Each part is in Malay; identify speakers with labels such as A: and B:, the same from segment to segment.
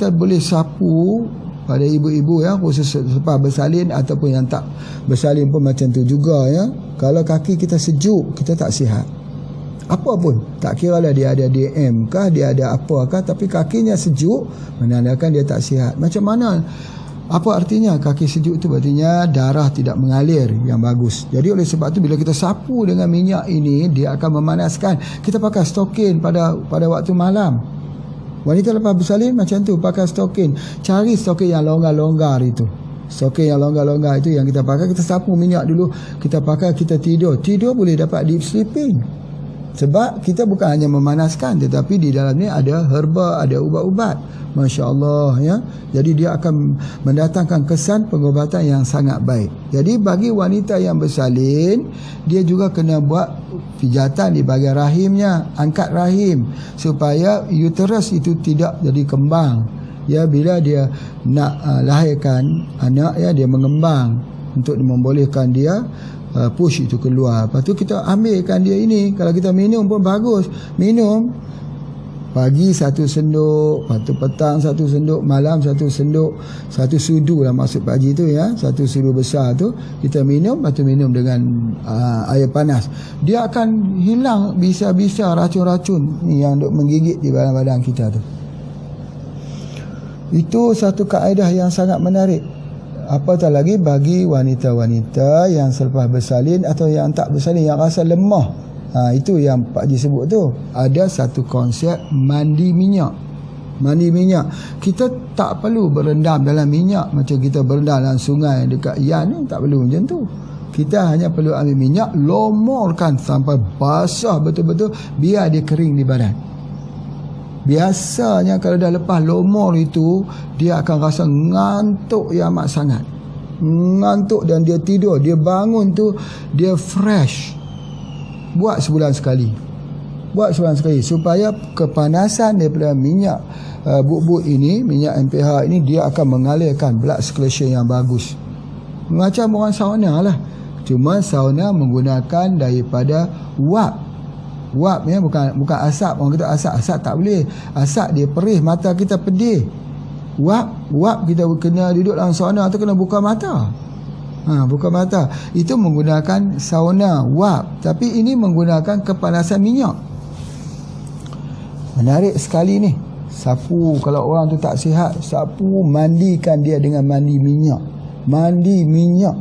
A: kita boleh sapu pada ibu-ibu ya, khusus selepas bersalin ataupun yang tak bersalin pun macam tu juga ya. Kalau kaki kita sejuk, kita tak sihat. Apa pun, tak kira lah dia ada DM kah, dia ada apakah, tapi kakinya sejuk menandakan dia tak sihat. Macam mana? Apa artinya kaki sejuk tu? Artinya darah tidak mengalir yang bagus. Jadi oleh sebab tu bila kita sapu dengan minyak ini, dia akan memanaskan. Kita pakai stokin pada waktu malam. Wanita lepas bersalin macam tu, pakai stokin. Cari stokin yang longgar-longgar itu. Stokin yang longgar-longgar itu yang kita pakai. Kita sapu minyak dulu, kita pakai, kita tidur. Tidur boleh dapat deep sleeping. Sebab kita bukan hanya memanaskan, tetapi di dalam ni ada herba, ada ubat-ubat. Masya Allah ya. Jadi dia akan mendatangkan kesan pengobatan yang sangat baik. Jadi bagi wanita yang bersalin, dia juga kena buat pijatan di bahagian rahimnya, angkat rahim supaya uterus itu tidak jadi kembang. Ya, bila dia nak lahirkan anak ya, dia mengembang untuk membolehkan dia push itu keluar. Lepas tu kita ambilkan dia ini. Kalau kita minum pun bagus. Minum pagi 1 senduk, lepas tu petang 1 senduk, malam 1 senduk, 1 sudu lah maksud pagi tu ya, 1 sudu besar tu kita minum. Lepas tu minum dengan air panas. Dia akan hilang bisa-bisa racun-racun ni yang duk menggigit di badan kita tu. Itu satu kaedah yang sangat menarik. Apatah lagi bagi wanita-wanita yang selepas bersalin atau yang tak bersalin, yang rasa lemah. Itu yang Pak Haji sebut tu. Ada satu konsep mandi minyak. Mandi minyak. Kita tak perlu berendam dalam minyak macam kita berendam dalam sungai dekat Yan ni. Tak perlu macam tu. Kita hanya perlu ambil minyak, lomorkan sampai basah betul-betul, biar dia kering di badan. Biasanya kalau dah lepas lomor itu, dia akan rasa ngantuk yang amat sangat. Ngantuk dan dia tidur. Dia bangun tu, dia fresh. Buat sebulan sekali. Buat sebulan sekali. Supaya kepanasan daripada minyak bubuk ini, minyak MPH ini, dia akan mengalirkan blood circulation yang bagus. Macam orang sauna lah. Cuma sauna menggunakan daripada wap. Wap ya, bukan asap. Orang kata asap tak boleh. Asap dia perih, mata kita pedih. Wap kita kena duduk dalam sauna tu kena buka mata. Buka mata. Itu menggunakan sauna wap, tapi ini menggunakan kepanasan minyak. Menarik sekali ni. Sapu, kalau orang tu tak sihat, sapu, mandikan dia dengan mandi minyak. Mandi minyak.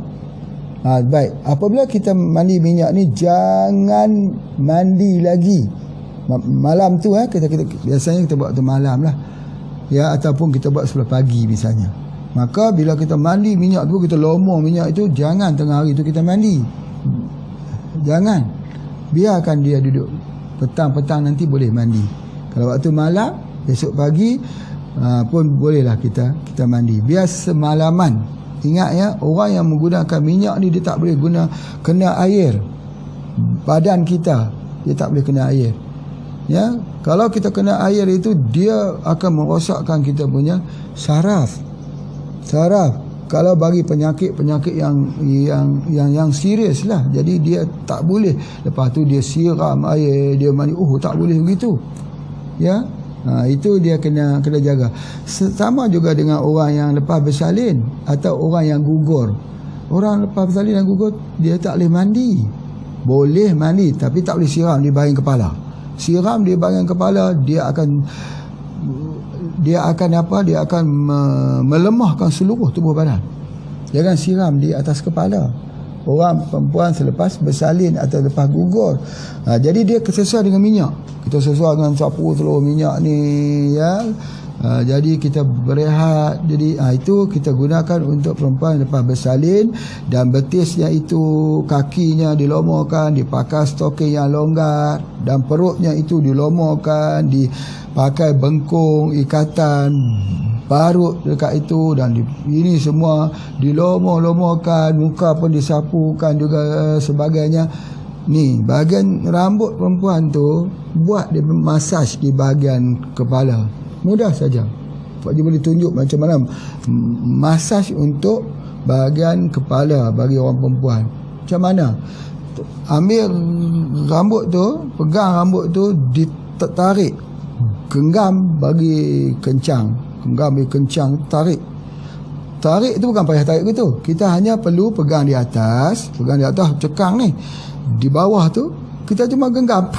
A: Baik, apabila kita mandi minyak ni, jangan mandi lagi malam tu kita biasanya kita buat tu malam lah ya, ataupun kita buat sebelah pagi misalnya. Maka bila kita mandi minyak tu, kita lomor minyak itu, jangan tengah hari tu kita mandi. Jangan, biarkan dia duduk. Petang-petang nanti boleh mandi. Kalau waktu malam, besok pagi pun bolehlah kita mandi. Biar semalaman. Ingat ya, orang yang menggunakan minyak ni, dia tak boleh kena air. Badan kita, dia tak boleh kena air. Ya, kalau kita kena air itu, dia akan merosakkan kita punya saraf. Kalau bagi penyakit-penyakit yang serius lah. Jadi dia tak boleh. Lepas tu dia siram air, dia mandi. Tak boleh begitu. Ya. Itu dia kena jaga. Sama juga dengan orang yang lepas bersalin atau orang yang gugur. Orang lepas bersalin dan gugur, dia tak boleh mandi. Boleh mandi, tapi tak boleh siram di bahagian kepala. Siram di bahagian kepala, dia akan melemahkan seluruh tubuh badan. Jangan siram di atas kepala. Orang perempuan selepas bersalin atau lepas gugur. Jadi dia sesuai dengan minyak. Kita sesuai dengan sapu seluruh minyak ni ya. Jadi kita berehat. Jadi itu kita gunakan untuk perempuan lepas bersalin, dan betisnya itu, kakinya dilomorkan, dipakai stokin yang longgar, dan perutnya itu dilomorkan, dipakai bengkung, ikatan, parut dekat itu, dan ini semua dilomor-lomorkan, muka pun disapukan juga sebagainya. Ni bahagian rambut perempuan tu, buat dia masaj di bahagian kepala. Mudah saja. Pak Haji boleh tunjuk macam mana masaj untuk bahagian kepala bagi orang perempuan. Macam mana? Ambil rambut tu, pegang rambut tu, ditarik, genggam bagi kencang. genggam dia kencang, tarik tu bukan payah tarik gitu, kita hanya perlu pegang di atas cekang ni, di bawah tu kita cuma genggam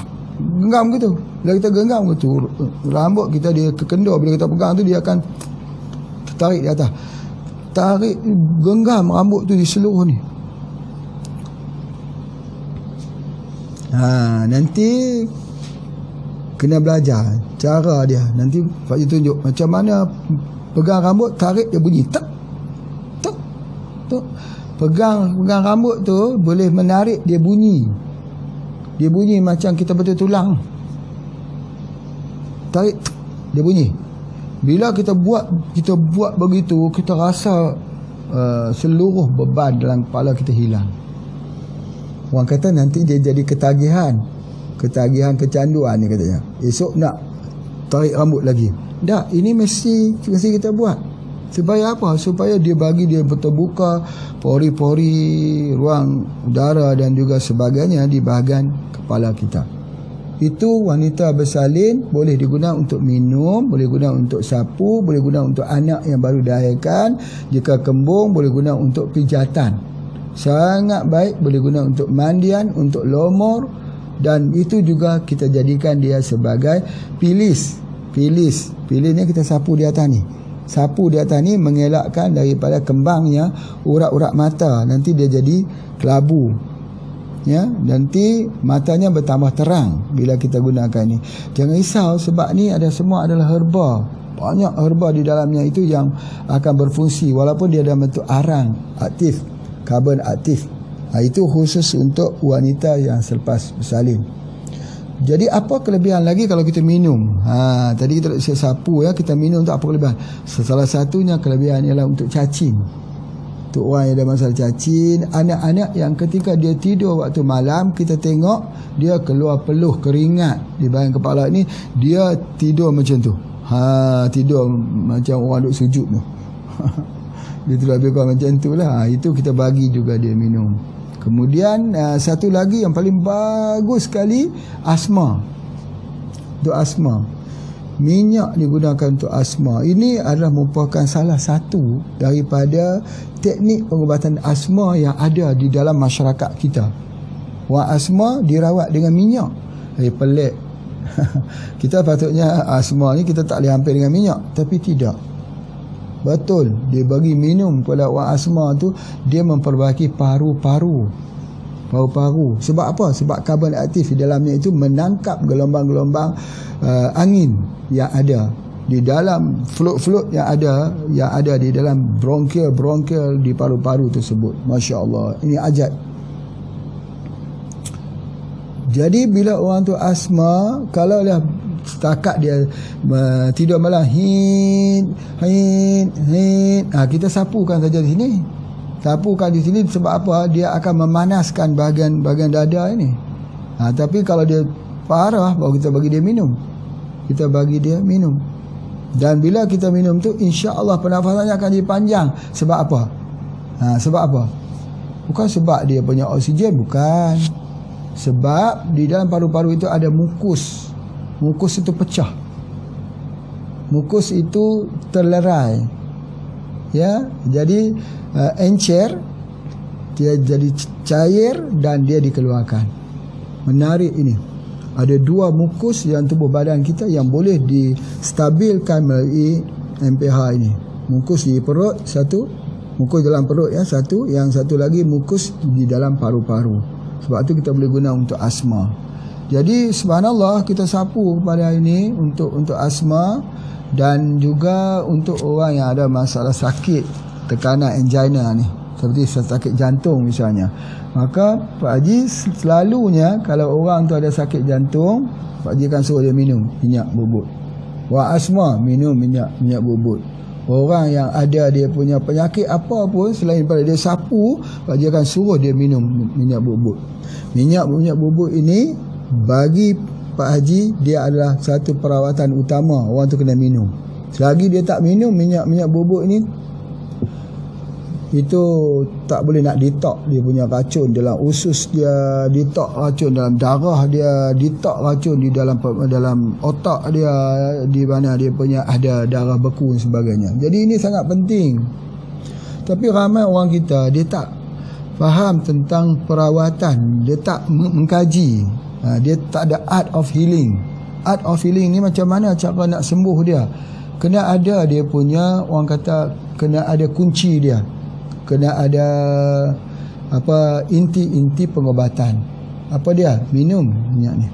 A: gitu. Bila kita genggam gitu, rambut kita dia kekendor, bila kita pegang tu dia akan tarik di atas, tarik genggam rambut tu di seluruh ni. Nanti kena belajar cara dia. Nanti Pak Haji tunjuk macam mana pegang rambut, tarik dia bunyi tak. Pegang rambut tu boleh menarik dia bunyi. Dia bunyi macam kita betul tulang. Tarik dia bunyi. Bila kita buat begitu, kita rasa seluruh beban dalam kepala kita hilang. Orang kata nanti dia jadi ketagihan kecanduan ni katanya. Esok nak tarik rambut lagi. Tak, ini mesti kita buat. Supaya apa? Supaya dia bagi dia terbuka pori-pori, ruang udara dan juga sebagainya di bahagian kepala kita. Itu wanita bersalin boleh digunakan untuk minum, boleh guna untuk sapu, boleh guna untuk anak yang baru dilahirkan. Jika kembung boleh guna untuk pijatan. Sangat baik, boleh guna untuk mandian, untuk lomor, dan itu juga kita jadikan dia sebagai pilis ni kita sapu di atas ni. Sapu di atas ni mengelakkan daripada kembangnya urat-urat mata, nanti dia jadi kelabu, ya, nanti matanya bertambah terang bila kita gunakan ni. Jangan risau, sebab ni semua adalah herba. Banyak herba di dalamnya itu yang akan berfungsi walaupun dia dalam bentuk arang aktif, karbon aktif. Itu khusus untuk wanita yang selepas bersalin. Jadi apa kelebihan lagi kalau kita minum? Tadi kita sapu, ya, kita minum untuk apa kelebihan? Salah satunya kelebihan ialah untuk cacing. Untuk orang yang ada masalah cacing, anak-anak yang ketika dia tidur waktu malam, kita tengok dia keluar peluh keringat di bahagian kepala ni, dia tidur macam tu. Tidur macam orang duk sujud tu. Dia tidur lebih kurang macam tu lah. Itu kita bagi juga dia minum. Kemudian satu lagi yang paling bagus sekali, asma. Untuk asma, minyak digunakan untuk asma. Ini adalah merupakan salah satu daripada teknik pengubatan asma yang ada di dalam masyarakat kita. Orang asma dirawat dengan minyak. Pelik. Kita patutnya asma ni kita tak boleh hampir dengan minyak, tapi tidak. Betul, dia bagi minum kepada orang asma tu, dia memperbaiki paru-paru. Sebab apa? Sebab karbon aktif di dalamnya itu menangkap gelombang-gelombang angin yang ada di dalam fluid yang ada di dalam bronkial di paru-paru tersebut. Masya Allah, ini ajaib. Jadi bila orang tu asma, kalau dah setakat dia tidur malam hin, kita sapukan saja di sini. Sapukan di sini sebab apa? Dia akan memanaskan bahagian dada ini. Tapi kalau dia parah, baru kita bagi dia minum. Dan bila kita minum tu, insya-Allah pernafasannya akan jadi panjang. Sebab apa? Sebab apa? Bukan sebab dia punya oksigen, bukan. Sebab di dalam paru-paru itu ada mukus. Mukus itu pecah. Mukus itu terlerai. Ya, jadi encer, dia jadi cair dan dia dikeluarkan. Menarik ini. Ada dua mukus yang tubuh badan kita yang boleh distabilkan melalui MPH ini. Mukus di perut satu, mukus dalam perut ya satu, yang satu lagi mukus di dalam paru-paru. Sebab itu kita boleh guna untuk asma. Jadi subhanallah, kita sapu pada hari ini untuk asma dan juga untuk orang yang ada masalah sakit tekanan angina ni, seperti sakit jantung misalnya. Maka Pak Haji selalunya kalau orang tu ada sakit jantung, Pak Haji akan suruh dia minum minyak bubut. Orang asma minum minyak bubut. Orang yang ada dia punya penyakit apa pun selain daripada dia sapu, Pak Haji akan suruh dia minum minyak bubut. Minyak bubut ini bagi Pak Haji dia adalah satu perawatan utama orang tu kena minum. Selagi dia tak minum minyak bubuk ini, itu tak boleh nak ditok dia punya racun dalam usus dia, ditok racun dalam darah dia, ditok racun di dalam otak dia, di mana dia punya ada darah beku dan sebagainya. Jadi ini sangat penting. Tapi ramai orang kita dia tak faham tentang perawatan, dia tak mengkaji. Dia tak ada art of healing. Art of healing ni macam mana cara nak sembuh dia? Kena ada dia punya, orang kata kena ada kunci dia. Kena ada inti-inti pengobatan. Apa dia? Minum minyak ni.